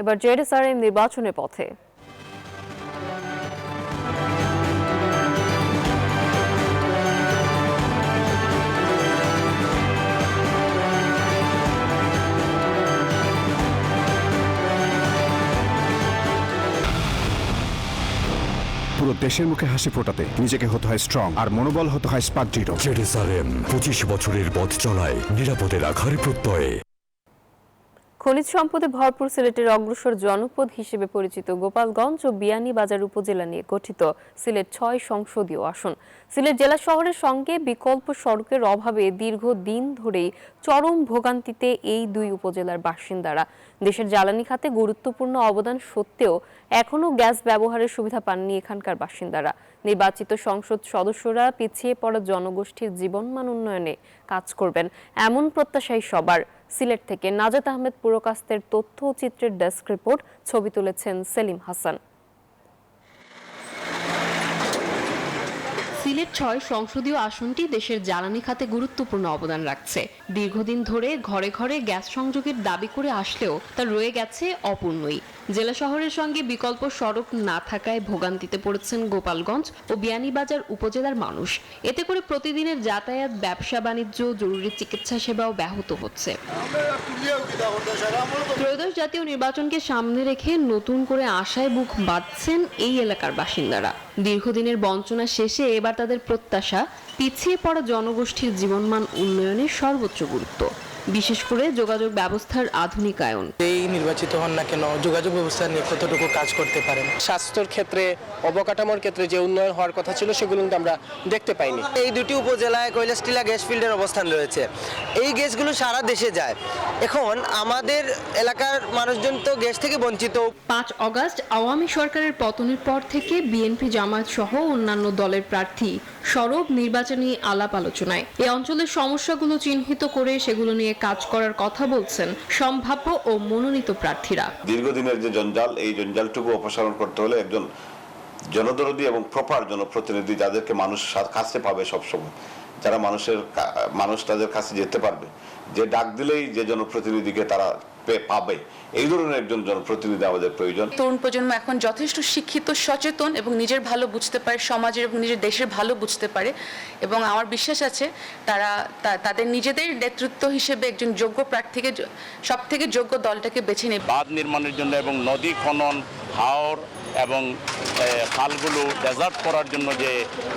এবার জেডএসআরএম নির্বাচনের পথে। পুরো দেশের মুখে হাসি ফোটাতে নিজেকে হতে হয় স্ট্রং আর মনোবল হতে হয় স্পার্ক জিরো। জেডএসআরএম 25 বছরের পথ চলায় নিরাপদে রাখার প্রত্যয়ে। খনিজ সম্পদে ভরপুর সিলেটের অগ্রসর জনপদ হিসেবে পরিচিত গোপালগঞ্জ ও বিয়ানীবাজার উপজেলা নিয়ে গঠিত সিলেট ৬ সংসদীয় আসন। সিলেট জেলা শহরের সঙ্গে বিকল্প সড়কের অভাবে দীর্ঘদিন ধরেই চরম ভোগান্তিতে এই দুই উপজেলার বাসিন্দারা। দেশের জ্বালানি খাতে গুরুত্বপূর্ণ অবদান সত্ত্বেও এখনও গ্যাস ব্যবহারের সুবিধা পাননি এখানকার বাসিন্দারা। নির্বাচিত সংসদ সদস্যরা পিছিয়ে পড়া জনগোষ্ঠীর জীবনমান উন্নয়নে কাজ করবেন এমন প্রত্যাশাই সবার। সিলেট থেকে নাজাত আহমেদ পুরকাস্তের তথ্য ও চিত্রের ডেস্ক রিপোর্ট, ছবি তুলেছেন সেলিম হাসান। সিলেট ৬ সংসদীয় আসনটি দেশের জ্বালানি খাতে গুরুত্বপূর্ণ অবদান রাখছে। দীর্ঘদিন ধরে ঘরে ঘরে গ্যাস সংযোগের দাবি করে আসলেও তা রয়ে গেছে অপূর্ণই। জেলা শহরের সঙ্গে বিকল্প সড়ক না থাকায় ভোগান্তিতে পড়েছেন গোপালগঞ্জ ও বিয়ানীবাজার উপজেলার মানুষ। এতে করে প্রতিদিনের যাতায়াত, ব্যবসা বাণিজ্য, জরুরি চিকিৎসা সেবাও ব্যাহত হচ্ছে। ত্রয়োদশ জাতীয় নির্বাচনকে সামনে রেখে নতুন করে আশায় বুক বাঁধছেন এই এলাকার বাসিন্দারা। দীর্ঘদিনের বঞ্চনা শেষে এবার তাদের প্রত্যাশা পিছিয়ে পড়া জনগোষ্ঠীর জীবনমান উন্নয়নে সর্বোচ্চ গুরুত্ব, বিশেষ করে যোগাযোগ ব্যবস্থার আধুনিকায়ন। এই নির্বাচিত হন না কেন যোগাযোগ ব্যবস্থা নিয়ে কতটুকু কাজ করতে পারেন? স্বাস্থ্যের ক্ষেত্রে, অবকাঠামোর ক্ষেত্রে যে উন্নয়ন হওয়ার কথা ছিল সেগুলো কিন্তু আমরা দেখতে পাইনি। এই দুটি উপজেলায় কৈলাসটিলা গ্যাস ফিল্ডের অবস্থান রয়েছে। এই গ্যাসগুলো সারা দেশে যায়। এখন আমাদের এলাকার মানুষজন তো গ্যাস থেকে বঞ্চিত। ৫ অগাস্ট আওয়ামী সরকারের পতনের পর থেকে বিএনপি, জামায়াত সহ অন্যান্য দলের প্রার্থী সরব নির্বাচনী আলাপ আলোচনায় এই অঞ্চলের সমস্যাগুলো চিহ্নিত করে সেগুলো নিয়ে কাজ করার কথা বলছেন সম্ভাব্য ও মনোনীত প্রার্থীরা। দীর্ঘদিনের যে জঞ্জাল, এই জঞ্জালটুকু অপসারণ করতে হলে একজন জনদরদী এবং প্রপার জনপ্রতিনিধি, যাদেরকে মানুষ কাছে পাবে সবসময়, যারা মানুষ তাদের কাছে যেতে পারবে, যে ডাক দিলেই যে জনপ্রতিনিধিকে তারা পাবে, এই ধরনের একজন জনপ্রতিনিধি আমাদের প্রয়োজন। তরুণ প্রজন্ম এখন যথেষ্ট শিক্ষিত, সচেতন এবং নিজের ভালো বুঝতে পারে, সমাজের এবং নিজের দেশের ভালো বুঝতে পারে, এবং আমার বিশ্বাস আছে তারা তাদের নিজেদের নেতৃত্ব হিসেবে একজন যোগ্য প্রার্থীকে, সব থেকে যোগ্য দলটাকে বেছে নেবে। বাঁধ নির্মাণের জন্য এবং নদী খনন, হাওর এবং খালগুলো ডেজার্ট করার জন্য যে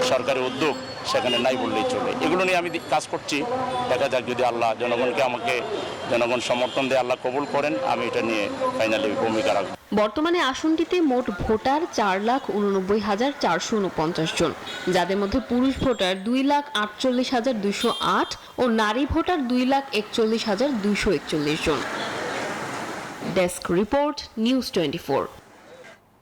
সরকারের উদ্যোগ, সেখানে নাই বললেই চলে। এগুলো নিয়ে আমি কাজ করছি। দেখা যাক, যদি আল্লাহ জনগণ সমর্থন দিয়ে আল্লাহ কবুল করেন, আমি এটা নিয়ে ফাইনালি ভূমিকা রাখব। বর্তমানে আসনটিতে মোট ভোটার 4,89,449 জন, যাদের মধ্যে পুরুষ ভোটার 2,48,208 ও নারী ভোটার 2,41,241 জন। Desk report, news 24।